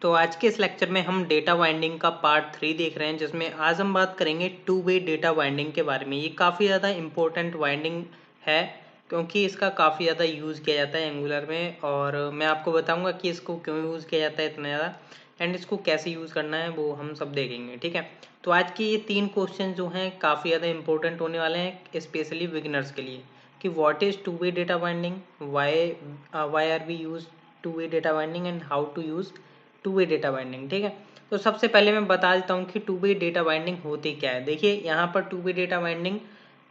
तो आज के इस लेक्चर में हम डेटा बाइंडिंग का पार्ट 3 देख रहे हैं, जिसमें आज हम बात करेंगे टू वे डेटा बाइंडिंग के बारे में। ये काफ़ी ज़्यादा इम्पोर्टेंट बाइंडिंग है क्योंकि इसका काफ़ी ज़्यादा यूज़ किया जाता है एंगुलर में, और मैं आपको बताऊंगा कि इसको क्यों यूज़ किया जाता है इतना ज़्यादा एंड इसको कैसे यूज़ करना है वो हम सब देखेंगे। ठीक है, तो आज के ये 3 क्वेश्चन जो हैं काफ़ी ज़्यादा इंपॉर्टेंट होने वाले हैं स्पेशली बिगिनर्स के लिए, कि what is two way data binding, why are we use two way data binding and how to use two way data binding. ठीक है, तो सबसे पहले मैं बता देता हूँ कि टू वे डेटा बाइंडिंग होती क्या है। देखिए यहाँ पर टू वे डेटा बाइंडिंग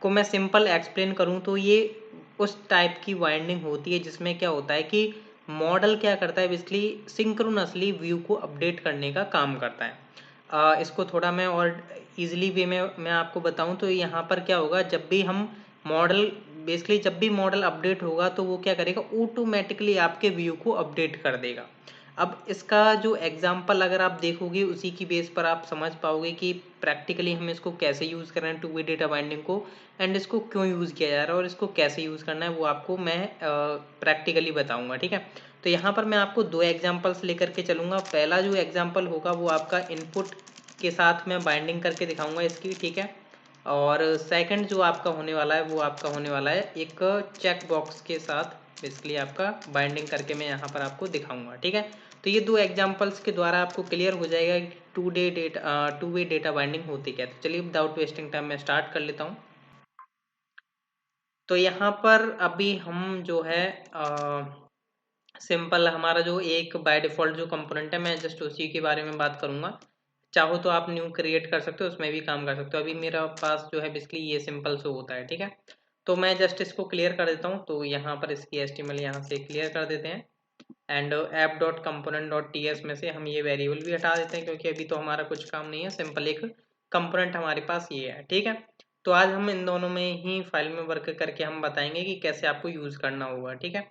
को मैं सिंपल एक्सप्लेन करूँ तो ये उस टाइप की बाइंडिंग होती है जिसमें क्या होता है कि मॉडल क्या करता है, बेसिकली सिंक्रोनसली व्यू को अपडेट करने का काम करता है। इसको थोड़ा मैं और इजीली वे में मैं आपको बताऊं तो यहाँ पर क्या होगा, जब भी हम मॉडल बेसिकली जब भी मॉडल अपडेट होगा तो वो क्या करेगा, ऑटोमेटिकली आपके व्यू को अपडेट कर देगा। अब इसका जो एग्जाम्पल अगर आप देखोगे उसी की बेस पर आप समझ पाओगे कि प्रैक्टिकली हम इसको कैसे यूज़ कर रहे हैं टू वे डेटा बाइंडिंग को, एंड इसको क्यों यूज़ किया जा रहा है और इसको कैसे यूज़ करना है वो आपको मैं प्रैक्टिकली बताऊंगा। ठीक है, तो यहाँ पर मैं आपको दो एग्जाम्पल्स लेकर के चलूँगा। पहला जो एग्जाम्पल होगा वो आपका इनपुट के साथ मैं बाइंडिंग करके दिखाऊंगा इसकी। ठीक है, और सेकंड जो आपका होने वाला है वो आपका होने वाला है एक चेक बॉक्स के साथ बेसिकली आपका बाइंडिंग करके मैं यहाँ पर आपको दिखाऊंगा। ठीक है, तो ये दो एग्जांपल्स के द्वारा आपको क्लियर हो जाएगा कि टू वे डेटा बाइंडिंग होती क्या है। तो चलिए विदाउट वेस्टिंग टाइम मैं स्टार्ट कर लेता हूँ। तो यहाँ पर अभी हम जो है सिंपल हमारा जो एक बाय डिफॉल्ट जो कंपोनेंट है मैं जस्ट उसी के बारे में बात करूंगा। चाहो तो आप न्यू क्रिएट कर सकते हो, उसमें भी काम कर सकते हो। अभी मेरा पास जो है बेसिकली ये सिंपल शो होता है। ठीक है, तो मैं जस्ट इसको क्लियर कर देता हूँ। तो यहाँ पर इसकी HTML यहाँ से क्लियर कर देते हैं and app dot component dot ts में से हम ये वेरिएबल भी हटा देते हैं क्योंकि अभी तो हमारा कुछ काम नहीं है, सिंपल एक कंपोनेंट हमारे पास ये है। ठीक है, तो आज हम इन दोनों में ही फाइल में वर्क करके हम बताएंगे कि कैसे आपको यूज करना होगा। ठीक है,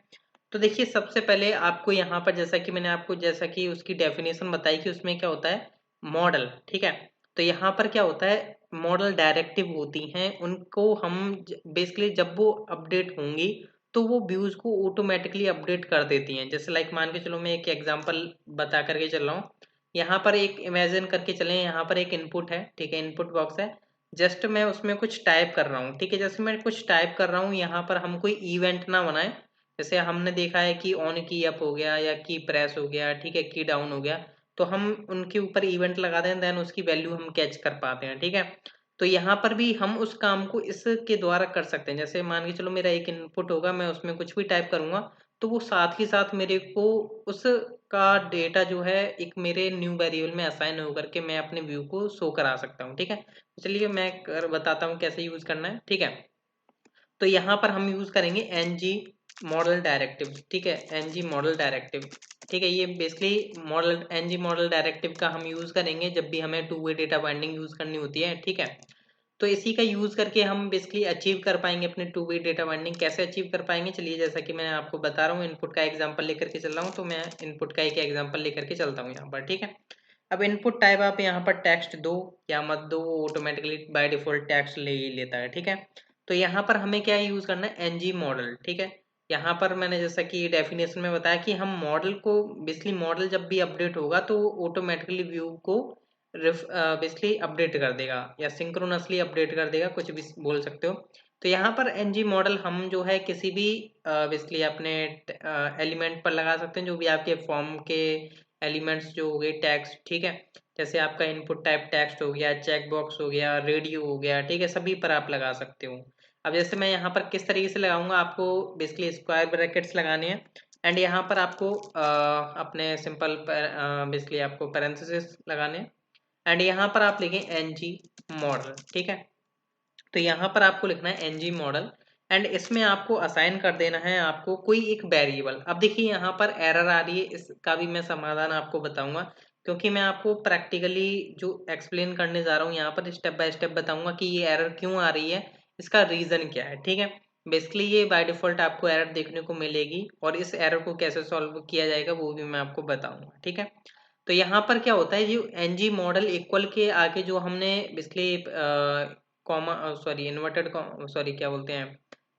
तो देखिए सबसे पहले आपको यहाँ पर जैसा कि मैंने आपको जैसा कि उसकी डेफिनेशन बताई कि उसमें क्या होता है, मॉडल। ठीक है, तो यहाँ पर क्या होता है, मॉडल डायरेक्टिव होती हैं, उनको हम बेसिकली जब वो अपडेट होंगी तो वो व्यूज को ऑटोमेटिकली अपडेट कर देती हैं। जैसे लाइक मान के चलो मैं एक एग्जांपल बता करके चल रहा हूँ। यहाँ पर एक इमेजिन करके चलें, यहाँ पर एक इनपुट है। ठीक है, इनपुट बॉक्स है, जस्ट मैं उसमें कुछ टाइप कर रहा हूँ। ठीक है, जैसे मैं कुछ टाइप कर रहा हूँ यहाँ पर हम कोई इवेंट ना बनाए। जैसे हमने देखा है कि ऑन की अप हो गया या की प्रेस हो गया, ठीक है, की डाउन हो गया, तो हम उनके ऊपर इवेंट लगा दें, देन उसकी वैल्यू हम कैच कर पाते हैं। ठीक है, तो यहाँ पर भी हम उस काम को इसके द्वारा कर सकते हैं। जैसे मान के चलो मेरा एक इनपुट होगा, मैं उसमें कुछ भी टाइप करूंगा तो वो साथ ही साथ मेरे को उसका डेटा जो है एक मेरे न्यू वेरिएबल में असाइन होकर के मैं अपने व्यू को शो करा सकता हूँ। ठीक है, तो चलिए मैं बताता हूँ कैसे यूज करना है। ठीक है, तो यहाँ पर हम यूज करेंगे एनजी मॉडल डायरेक्टिव। ठीक है, एनजी मॉडल डायरेक्टिव। ठीक है, ये basically model ng model directive का हम यूज करेंगे जब भी हमें two way data binding use करनी होती है। ठीक है, तो इसी का यूज करके हम बेसिकली अचीव कर पाएंगे अपने टू वे डेटा बाइंडिंग। कैसे अचीव कर पाएंगे, चलिए जैसा कि मैं आपको बता रहा हूँ, इनपुट का एग्जांपल लेकर के चल रहा हूँ, तो मैं इनपुट का एक एग्जांपल लेकर के चलता हूँ यहाँ पर। ठीक है, अब इनपुट टाइप आप यहाँ पर टेक्स्ट दो या मत दो, ऑटोमेटिकली बाय डिफॉल्ट टेक्स्ट ले ही लेता है। ठीक है, तो यहाँ पर हमें क्या यूज करना है, एनजी मॉडल। ठीक है, यहाँ पर मैंने जैसा कि डेफिनेशन में बताया कि हम मॉडल को बेसिकली मॉडल जब भी अपडेट होगा तो ऑटोमेटिकली व्यू को बेसिकली अपडेट कर देगा या सिंक्रोनसली अपडेट कर देगा, कुछ भी बोल सकते हो। तो यहाँ पर एनजी मॉडल हम जो है किसी भी बेसिकली अपने एलिमेंट पर लगा सकते हैं, जो भी आपके फॉर्म के एलिमेंट्स जो हो गए टैग्स। ठीक है, जैसे आपका इनपुट टाइप टेक्स्ट हो गया, चेक बॉक्स हो गया, रेडियो हो गया, ठीक है, सभी पर आप लगा सकते हो। अब जैसे मैं यहाँ पर किस तरीके से लगाऊंगा, आपको बेसिकली स्क्वायर ब्रैकेट्स लगाने हैं एंड यहाँ पर आपको अपने सिंपल बेसिकली आपको पैरेंथेसिस लगाने हैं एंड यहाँ पर आप लिखें एनजी मॉडल। ठीक है, तो यहाँ पर आपको लिखना है एनजी मॉडल एंड इसमें आपको असाइन कर देना है आपको कोई एक वेरिएबल। अब देखिए यहाँ पर एरर आ रही है, इसका भी मैं समाधान आपको बताऊंगा क्योंकि मैं आपको प्रैक्टिकली जो एक्सप्लेन करने जा रहा हूँ यहाँ पर स्टेप बाय स्टेप बताऊंगा कि ये एरर क्यों आ रही है, इसका रीजन क्या है। ठीक है, बेसिकली ये बाय डिफॉल्ट आपको एरर देखने को मिलेगी और इस एरर को कैसे सॉल्व किया जाएगा वो भी मैं आपको बताऊंगा। ठीक है, तो यहाँ पर क्या होता है, जो एनजी मॉडल इक्वल के आगे जो हमने basically comma sorry inverted sorry क्या बोलते हैं,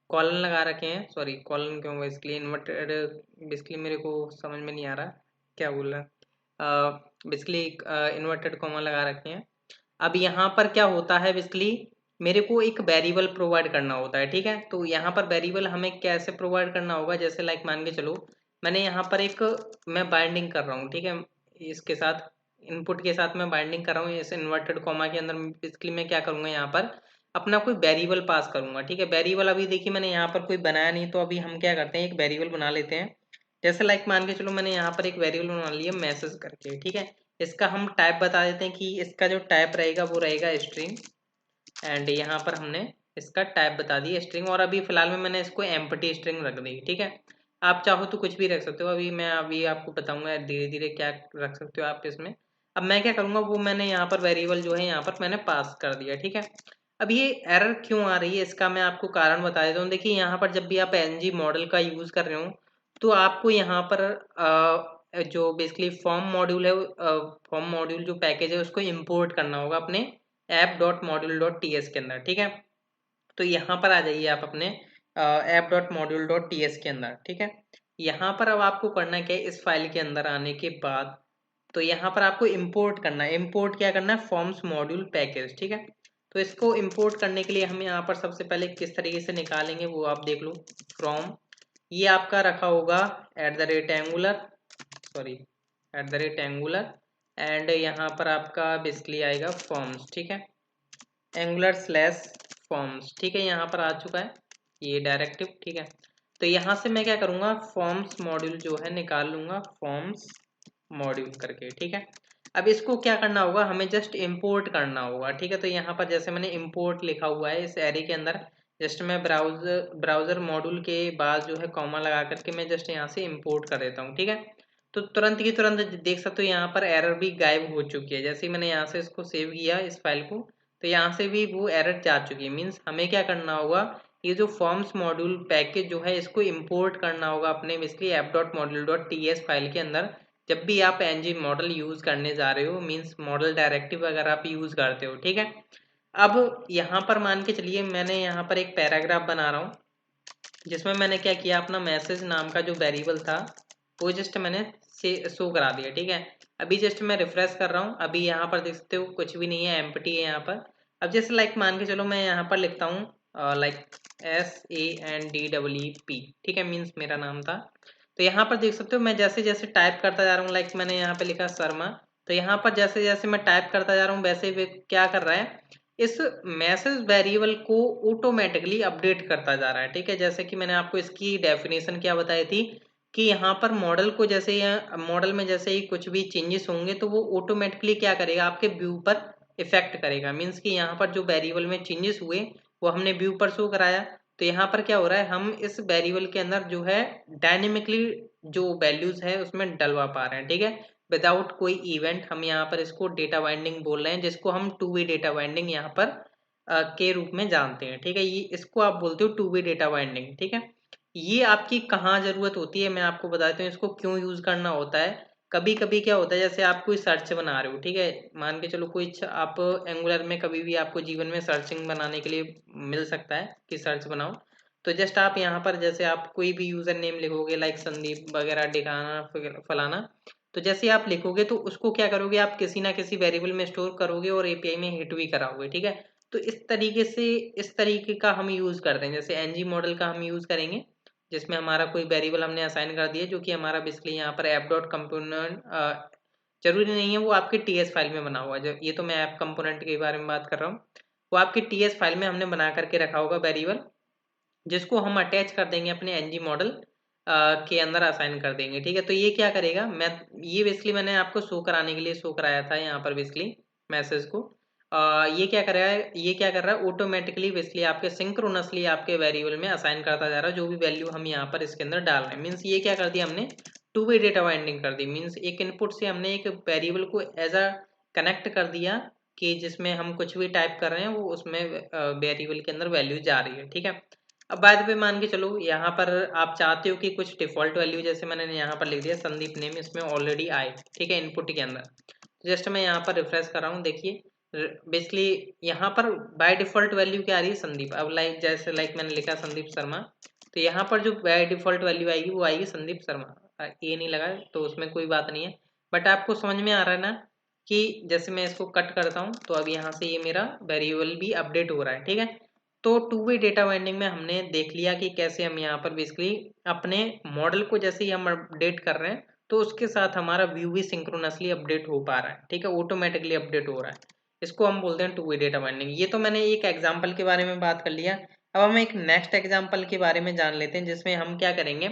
कॉलन लगा रखे हैं। सॉरी कॉलन क्यों, बेसिकली इन्वर्टेड, बेसिकली मेरे को समझ में नहीं आ रहा क्या बोल रहा है। बेसिकली इन्वर्टेड कॉमा लगा रखे हैं। अब यहाँ पर क्या होता है, बेसिकली मेरे को एक वेरिएबल प्रोवाइड करना होता है, ठीक है। तो यहाँ पर वेरिएबल हमें कैसे प्रोवाइड करना होगा, जैसे लाइक मान के चलो मैंने यहाँ पर एक मैं बाइंडिंग कर रहा हूँ, ठीक है, इसके साथ इनपुट के साथ मैं बाइंडिंग कर रहा हूँ इस इन्वर्टेड कॉमा के अंदर। बेसिकली मैं क्या करूँगा, यहाँ पर अपना कोई वेरिएबल पास करूंगा, ठीक है। वेरिएबल अभी देखिए मैंने यहाँ पर कोई बनाया नहीं, तो अभी हम क्या करते हैं, एक वेरिएबल बना लेते हैं। जैसे लाइक मान के चलो मैंने यहाँ पर एक वेरिएबल बना लिया मैसेज करके, ठीक है। इसका हम टाइप बता देते हैं कि इसका जो टाइप रहेगा वो रहेगा स्ट्रिंग, एंड यहाँ पर हमने इसका टाइप बता दिया स्ट्रिंग, और अभी फिलहाल में मैंने इसको एम्प्टी स्ट्रिंग रख दी, ठीक है। आप चाहो तो कुछ भी रख सकते हो, अभी आपको बताऊंगा धीरे धीरे क्या रख सकते हो आप इसमें। अब मैं क्या करूंगा, वो मैंने यहाँ पर वेरिएबल जो है यहाँ पर मैंने पास कर दिया, ठीक है। अब ये एरर क्यों आ रही है, इसका मैं आपको कारण बता देता हूँ। देखिए यहाँ पर जब भी आप एनजी मॉडल का यूज कर रहे हो, तो आपको यहाँ पर जो बेसिकली फॉर्म मॉड्यूल है, फॉर्म मॉड्यूल जो पैकेज है उसको इंपोर्ट करना होगा अपने app.module.ts के अंदर, ठीक है। तो यहाँ पर आ जाइए आप अपने app.module.ts के अंदर, ठीक है। यहाँ पर अब आपको करना क्या है, इस फाइल के अंदर आने के बाद तो यहाँ पर आपको इंपोर्ट करना है। इंपोर्ट क्या करना है, फॉर्म्स मॉड्यूल पैकेज, ठीक है। तो इसको इंपोर्ट करने के लिए हम यहाँ पर सबसे पहले किस तरीके से निकालेंगे वो आप देख लो। फ्रॉम ये आपका रखा होगा @angular, सॉरी @angular, एंड यहाँ पर आपका बेसिकली आएगा फॉर्म्स, ठीक है, angular/forms, ठीक है। यहाँ पर आ चुका है ये डायरेक्टिव, ठीक है। तो यहाँ से मैं क्या करूँगा, फॉर्म्स मॉड्यूल जो है निकाल लूंगा, फॉर्म्स मॉड्यूल करके, ठीक है। अब इसको क्या करना होगा, हमें जस्ट इंपोर्ट करना होगा, ठीक है। तो यहाँ पर जैसे मैंने इंपोर्ट लिखा हुआ है इस एरे के अंदर, जस्ट मैं ब्राउजर मॉड्यूल के बाद जो है कॉमा लगा करके मैं जस्ट यहाँ से इंपोर्ट कर देता हूँ, ठीक है। तो तुरंत की तुरंत देख सकते हो यहाँ पर एरर भी गायब हो चुकी है। जैसे ही मैंने यहाँ से इसको सेव किया इस फाइल को, तो यहाँ से भी वो एरर जा चुकी है। मीन्स हमें क्या करना होगा, ये जो फॉर्म्स मॉड्यूल पैकेज जो है इसको इंपोर्ट करना होगा अपने बेसिकली app.module.ts फाइल के अंदर। जब भी आप एनजी मॉडल यूज करने जा रहे हो, मीन्स मॉडल डायरेक्टिव अगर आप यूज करते हो, ठीक है। अब यहाँ पर मान के चलिए मैंने यहाँ पर एक पैराग्राफ बना रहा हूँ, जिसमें मैंने क्या किया, अपना मैसेज नाम का जो वेरिएबल था वो जस्ट मैंने से शो करा दिया, ठीक है। अभी जस्ट मैं रिफ्रेश कर रहा हूँ, अभी यहाँ पर देख सकते हो कुछ भी नहीं है, एम्प्टी है यहाँ पर। अब जैसे लाइक मान के चलो मैं यहाँ पर लिखता हूँ लाइक SANDEEP, ठीक है, मीन्स मेरा नाम था। तो यहाँ पर देख सकते हो मैं जैसे जैसे टाइप करता जा रहा हूँ, लाइक मैंने यहाँ पे लिखा शर्मा, तो यहाँ पर जैसे जैसे मैं टाइप करता जा रहा हूँ वैसे वे क्या कर रहा है, इस मैसेज वेरिएबल को ऑटोमेटिकली अपडेट करता जा रहा है, ठीक है। जैसे कि मैंने आपको इसकी डेफिनेशन क्या बताई थी कि यहाँ पर मॉडल को जैसे मॉडल में जैसे ही कुछ भी चेंजेस होंगे तो वो ऑटोमेटिकली क्या करेगा, आपके व्यू पर इफेक्ट करेगा। मीन्स कि यहाँ पर जो वेरिएबल में चेंजेस हुए वो हमने व्यू पर शो कराया, तो यहाँ पर क्या हो रहा है, हम इस वेरिएबल के अंदर जो है डायनेमिकली जो वैल्यूज है उसमें डलवा पा रहे हैं, ठीक है, विदाउट कोई इवेंट। हम यहाँ पर इसको डेटा बाइंडिंग बोल रहे हैं, जिसको हम 2 वे डेटा बाइंडिंग यहाँ पर के रूप में जानते हैं, ठीक है। ये इसको आप बोलते हो 2 वे डेटा बाइंडिंग, ठीक है। ये आपकी कहाँ जरूरत होती है मैं आपको बताता हूँ, इसको क्यों यूज करना होता है। कभी कभी क्या होता है, जैसे आप कोई सर्च बना रहे हो, ठीक है, मान के चलो कोई आप एंगुलर में कभी भी आपको जीवन में सर्चिंग बनाने के लिए मिल सकता है कि सर्च बनाओ। तो जस्ट आप यहाँ पर जैसे आप कोई भी यूजर नेम लिखोगे लाइक संदीप वगैरह दिखाना फलाना, तो जैसे आप लिखोगे तो उसको क्या करोगे, आप किसी ना किसी वेरिएबल में स्टोर करोगे और एपीआई में हिट भी कराओगे, ठीक है। तो इस तरीके का हम यूज करते हैं। जैसे एनजी मॉडल का हम यूज करेंगे, जिसमें हमारा कोई वेरिएबल हमने असाइन कर दिया जो कि हमारा बेसिकली यहाँ पर ऐप डॉट कंपोनेंट, जरूरी नहीं है वो आपके टीएस फाइल में बना हुआ है। ये तो मैं ऐप कंपोनेंट के बारे में बात कर रहा हूँ। वो आपके टीएस फाइल में हमने बना करके रखा होगा वेरिएबल, जिसको हम अटैच कर देंगे अपने एनजी मॉडल के अंदर असाइन कर देंगे, ठीक है। तो ये क्या करेगा, मैं ये बेसिकली मैंने आपको शो कराने के लिए शो कराया था यहाँ पर बेसिकली मैसेज को। ये क्या कर रहा है, ऑटोमेटिकली बेसिकली आपके सिंक्रोनसली आपके वेरिएबल में असाइन करता जा रहा है जो भी वैल्यू हम यहाँ पर इसके अंदर डाल रहे हैं। मीन्स ये क्या कर दिया हमने, 2 वे डेटा बाइंडिंग कर दी। मीन्स एक इनपुट से हमने एक वेरिएबल को एज अ कनेक्ट कर दिया कि जिसमें हम कुछ भी टाइप कर रहे हैं वो उसमें वेरिएबल के अंदर वैल्यू जा रही है, ठीक है। अब बाय द वे मान के चलो यहाँ पर आप चाहते हो कि कुछ डिफॉल्ट वैल्यू, जैसे मैंने यहाँ पर लिख दिया संदीप नेम, इसमें ऑलरेडी आए, ठीक है, इनपुट के अंदर। जस्ट मैं यहाँ पर रिफ्रेश कर रहा हूँ, देखिए बेसिकली यहाँ पर बाय डिफॉल्ट वैल्यू क्या आ रही है, संदीप। अब लाइक जैसे लाइक मैंने लिखा संदीप शर्मा, तो यहाँ पर जो बाय डिफॉल्ट वैल्यू आएगी वो आएगी संदीप शर्मा। ए नहीं लगा तो उसमें कोई बात नहीं है। बट आपको समझ में आ रहा है ना कि जैसे मैं इसको कट करता हूँ तो अब यहाँ से ये मेरा वेरिएबल भी अपडेट हो रहा है, ठीक है। तो टू वे डेटा बाइंडिंग में हमने देख लिया कि कैसे हम यहाँ पर बेसिकली अपने मॉडल को जैसे ही हम अपडेट कर रहे हैं तो उसके साथ हमारा व्यू भी सिंक्रोनसली अपडेट हो पा रहा है, ठीक है, ऑटोमेटिकली अपडेट हो रहा है। इसको हम बोलते हैं टू वे डेटा बाइंडिंग। ये तो मैंने एक एग्जाम्पल के बारे में बात कर लिया। अब हम एक नेक्स्ट एग्जाम्पल के बारे में जान लेते हैं जिसमें हम क्या करेंगे,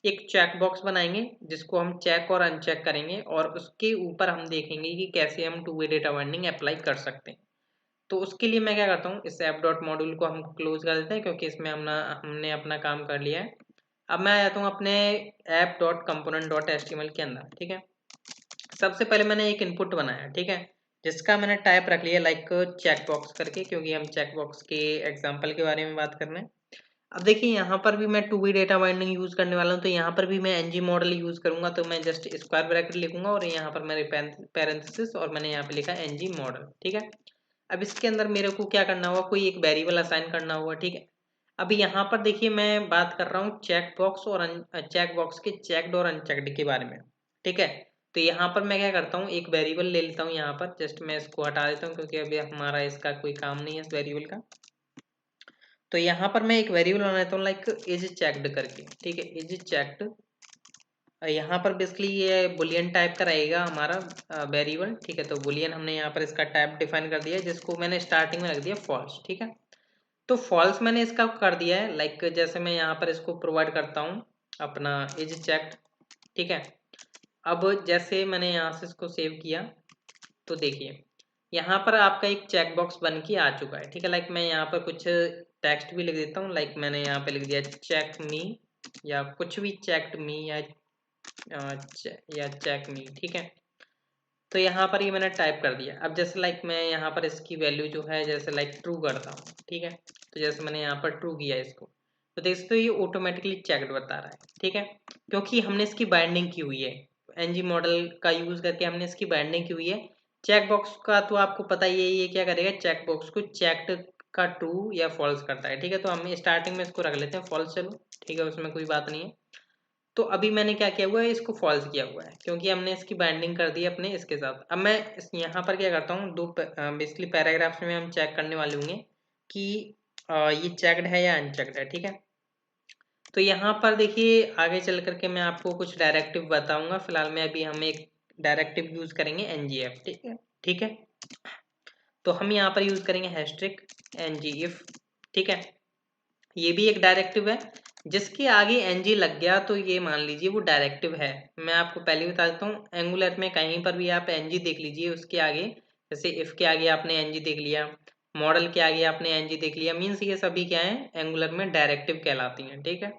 एक चेक बॉक्स बनाएंगे जिसको हम चेक और अनचेक करेंगे और उसके ऊपर हम देखेंगे कि कैसे हम to way data binding apply कर सकते हैं। तो उसके लिए मैं क्या करता हूँ, इस ऐप डॉट मॉड्यूल को हम क्लोज कर देते हैं क्योंकि इसमें हमने अपना काम कर लिया है। अब मैं आ जाता हूँ अपने app dot component dot HTML के अंदर, ठीक है। सबसे पहले मैंने एक इनपुट बनाया, ठीक है, जिसका मैंने टाइप रख लिया लाइक चेक बॉक्स करके, क्योंकि हम चेक बॉक्स के एग्जाम्पल के बारे में बात कर रहे हैं। अब देखिए यहाँ पर भी मैं two way data binding use करने वाला हूँ, तो यहाँ पर भी मैं एनजी मॉडल यूज करूंगा। तो मैं जस्ट स्क्वायर ब्रैकेट लिखूंगा और यहाँ पर मेरे पैरेंथेसिस और मैंने यहाँ पे लिखा एनजी मॉडल, ठीक है। अब इसके अंदर मेरे को क्या करना होगा, कोई एक वेरिएबल असाइन करना होगा, ठीक है। अभी यहाँ पर देखिए मैं बात कर रहा हूँ चेक बॉक्स और चेक बॉक्स के चेकड और अनचेक्ड के बारे में, ठीक है। तो यहाँ पर मैं क्या करता हूँ, एक वेरिएबल ले लेता हूँ यहाँ पर, जस्ट मैं इसको हटा देता हूँ क्योंकि अभी हमारा इसका कोई काम नहीं है इस वेरिएबल का। तो यहाँ पर मैं एक वेरिएबल बना लेता हूँ लाइक इज चेक्ड करके, ठीक है, इज चेक्ड। यहाँ पर बेसिकली ये बुलियन टाइप का रहेगा हमारा वेरिएबल, ठीक है। तो बुलियन हमने यहाँ पर इसका टाइप डिफाइन कर दिया है जिसको मैंने स्टार्टिंग में रख दिया फॉल्स, ठीक है। तो फॉल्स मैंने इसका कर दिया है लाइक जैसे मैं यहाँ पर इसको प्रोवाइड करता हूँ अपना इज चेक्ड, ठीक है। अब जैसे मैंने यहाँ से इसको सेव किया तो देखिए यहाँ पर आपका एक चेक बॉक्स बन के आ चुका है, ठीक है। लाइक मैं यहाँ पर कुछ टेक्स्ट भी लिख देता हूँ, लाइक मैंने यहाँ पे लिख दिया चेक मी या कुछ भी चेक्ड मी या चेक मी, ठीक है। तो यहाँ पर ये मैंने टाइप कर दिया। अब जैसे लाइक मैं यहाँ पर इसकी वैल्यू जो है जैसे लाइक ट्रू करता हूँ, ठीक है। तो जैसे मैंने यहाँ पर ट्रू किया इसको तो देख सकते हो ये ऑटोमेटिकली चेक्ड बता रहा है, ठीक है, क्योंकि हमने इसकी बाइंडिंग की हुई है। एनजी मॉडल का यूज करके हमने इसकी बाइंडिंग की हुई है। चेक बॉक्स का तो आपको पता ही है ये क्या करेगा, चेक बॉक्स को चेक्ड का ट्रू या फॉल्स करता है, ठीक है। तो हम स्टार्टिंग में इसको रख लेते हैं फॉल्स, चलो ठीक है, उसमें कोई बात नहीं है। तो अभी मैंने क्या किया हुआ है, इसको फॉल्स किया हुआ है क्योंकि हमने इसकी बाइंडिंग कर दी है अपने इसके साथ। अब मैं यहाँ पर क्या करता हूँ, दो बेसिकली पैराग्राफ्स में हम चेक करने वाले होंगे कि ये चेक्ड है या अनचेक्ड है, ठीक है। तो यहाँ पर देखिए आगे चल करके मैं आपको कुछ डायरेक्टिव बताऊंगा। फिलहाल में अभी हम एक डायरेक्टिव यूज करेंगे एनजीएफ, ठीक है, ठीक है। तो हम यहाँ पर यूज करेंगे हैशट्रिक एनजीएफ, ठीक है। ये भी एक डायरेक्टिव है, जिसके आगे एनजी लग गया तो ये मान लीजिए वो डायरेक्टिव है। मैं आपको पहले बता देता हूँ, एंगुलर में कहीं पर भी आप एनजी देख लीजिए उसके आगे, जैसे इफ के आगे आपने एनजी देख लिया, मॉडल के आगे आपने एनजी देख लिया, मीन्स ये सभी क्या है, एंगुलर में डायरेक्टिव कहलाती हैं, ठीक है।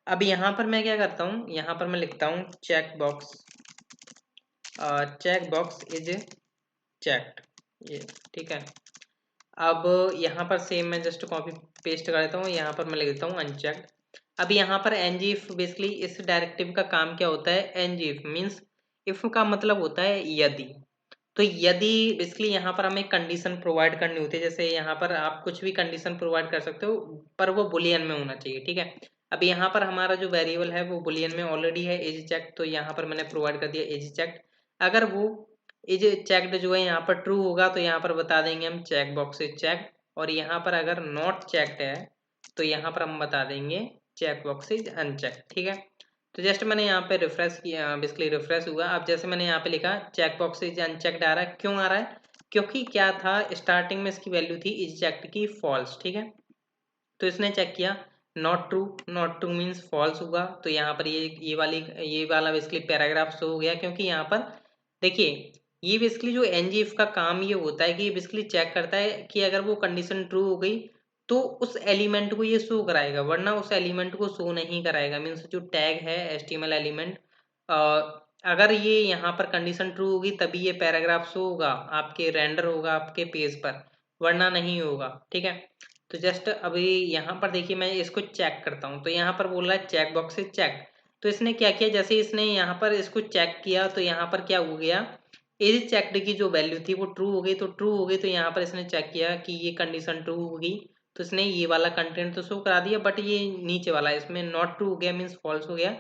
अब यहाँ पर मैं क्या करता हूँ, यहाँ पर मैं लिखता हूँ चेक बॉक्स इज चेक्ड, ये ठीक है। अब यहाँ पर सेम मैं जस्ट कॉपी पेस्ट कर देता हूँ, यहाँ पर मैं लिख देता हूँ अनचेक्ड। अब यहाँ पर एनजीइफ बेसिकली इस डायरेक्टिव का काम क्या होता है, एनजीइफ मीन्स इफ का मतलब होता है यदि। तो यदि बेसिकली यहाँ पर हमें कंडीशन प्रोवाइड करनी होती है, जैसे यहाँ पर आप कुछ भी कंडीशन प्रोवाइड कर सकते हो पर वो बुलियन में होना चाहिए, ठीक है। अब यहाँ पर हमारा जो वेरिएबल है वो बुलियन में ऑलरेडी है एज चेक, तो यहाँ पर मैंने प्रोवाइड कर दिया एज चेक। अगर वो एज चेक्ड जो है यहाँ पर ट्रू होगा तो यहाँ पर बता देंगे हम चेक बॉक्स इज चेक, और यहाँ पर अगर नॉट चेक्ड है तो यहाँ पर हम बता देंगे चेक बॉक्स इज अनचेक, ठीक है। तो जस्ट मैंने यहाँ पे रिफ्रेश किया, बेसिकली रिफ्रेश हुआ। अब जैसे मैंने यहाँ पे लिखा चेक बॉक्स इज अनचेक्ड आ रहा है, क्यों आ रहा है, क्योंकि क्या था स्टार्टिंग में इसकी वैल्यू थी इज चेक्ड की फॉल्स, ठीक है। तो इसने चेक किया not true, not true means false हुआ। तो यहाँ पर ये वाला बेसिकली पैराग्राफ शो हो गया, क्योंकि यहाँ पर देखिए ये बेसिकली जो एनजीएफ का काम ये होता है कि ये बेसिकली चेक करता है कि अगर वो कंडीशन ट्रू हो गई तो उस एलिमेंट को ये शो कराएगा, वरना उस एलिमेंट को शो नहीं कराएगा। मीन्स जो टैग है एचटीएमएल एलिमेंट, अगर ये यहाँ पर कंडीशन ट्रू होगी तभी ये पैराग्राफ शो होगा, आपके रेंडर होगा आपके पेज पर, वरना नहीं होगा, ठीक है। तो जस्ट अभी यहाँ पर देखिए मैं इसको चेक करता हूँ, तो यहाँ पर बोल रहा है चेक बॉक्स इज चेक। तो इसने क्या किया, जैसे इसने यहाँ पर इसको चेक किया तो यहाँ पर क्या हो गया, एज चेक्ड की जो वैल्यू थी वो ट्रू हो गई। तो ट्रू हो गई तो यहाँ पर इसने चेक किया कि ये कंडीशन ट्रू होगी, तो इसने ये वाला कंटेंट तो शो करा दिया, बट ये नीचे वाला इसमें नॉट ट्रू हो गया मीन्स फॉल्स हो गया।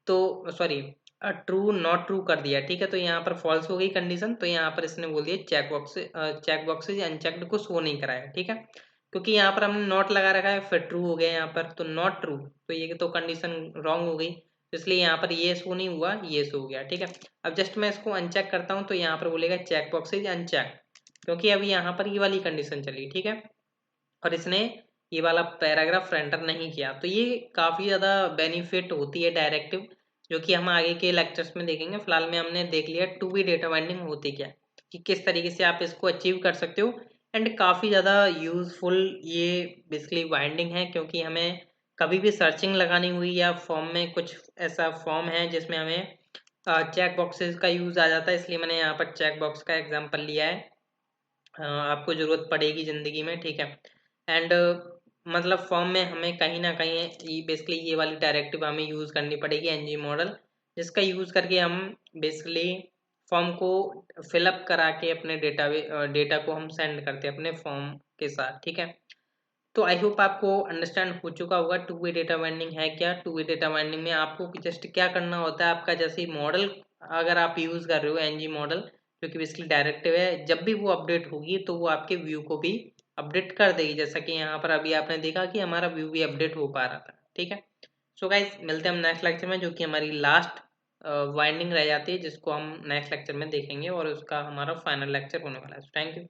तो सॉरी ट्रू नॉट ट्रू कर दिया, ठीक है। तो यहाँ पर फॉल्स हो गई कंडीशन, तो यहाँ पर इसने बोल दिया चेक बॉक्सेज अनचेक्ड को शो नहीं कराया, ठीक है। क्योंकि यहाँ पर हमने नॉट लगा रखा है, फिर ट्रू हो गया यहाँ पर, तो नॉट ट्रू, तो ये तो कंडीशन रॉन्ग हो गई, तो इसलिए यहाँ पर ये शो नहीं हुआ, ये शो हो गया, ठीक है। अब जस्ट मैं इसको अनचेक करता हूँ, तो यहाँ पर बोलेगा चेक बॉक्सेज अनचेक, क्योंकि अभी यहाँ पर ये वाली कंडीशन चली, ठीक है। और इसने ये वाला पैराग्राफ रेंडर नहीं किया, तो ये काफ़ी ज़्यादा बेनिफिट होती है डायरेक्टिव, जो कि हम आगे के लेक्चर्स में देखेंगे। फिलहाल में हमने देख लिया टू वे डेटा बाइंडिंग होती क्या है, कि किस तरीके से आप इसको अचीव कर सकते हो। एंड काफ़ी ज़्यादा यूजफुल ये बेसिकली बाइंडिंग है, क्योंकि हमें कभी भी सर्चिंग लगानी हुई या फॉर्म में कुछ ऐसा फॉर्म है जिसमें हमें चेक बॉक्सेस का यूज़ आ जाता है, इसलिए मैंने यहाँ पर चेक बॉक्स का एग्जाम्पल लिया है। आपको ज़रूरत पड़ेगी ज़िंदगी में, ठीक है। एंड मतलब फॉर्म में हमें कहीं ना कहीं बेसिकली ये वाली डायरेक्टिव हमें यूज़ करनी पड़ेगी, एनजी मॉडल, जिसका यूज़ करके हम बेसिकली फॉर्म को फिलअप करा के अपने डेटा को हम सेंड करते हैं अपने फॉर्म के साथ, ठीक है। तो आई होप आपको अंडरस्टैंड हो चुका होगा टू वे डेटा बाइंडिंग है क्या। टू वे डेटा बाइंडिंग में आपको जस्ट क्या करना होता है, आपका जैसे मॉडल अगर आप यूज़ कर रहे हो एनजी मॉडल, जो कि बेसिकली डायरेक्टिव है, जब भी वो अपडेट होगी तो वो आपके व्यू को भी अपडेट कर देगी, जैसा कि यहाँ पर अभी आपने देखा कि हमारा व्यू भी अपडेट हो पा रहा था, ठीक है। सो गाइज मिलते हैं हम नेक्स्ट लेक्चर में, जो कि हमारी लास्ट वाइंडिंग रह जाती है, जिसको हम नेक्स्ट लेक्चर में देखेंगे और उसका हमारा फाइनल लेक्चर होने वाला है। Thank you.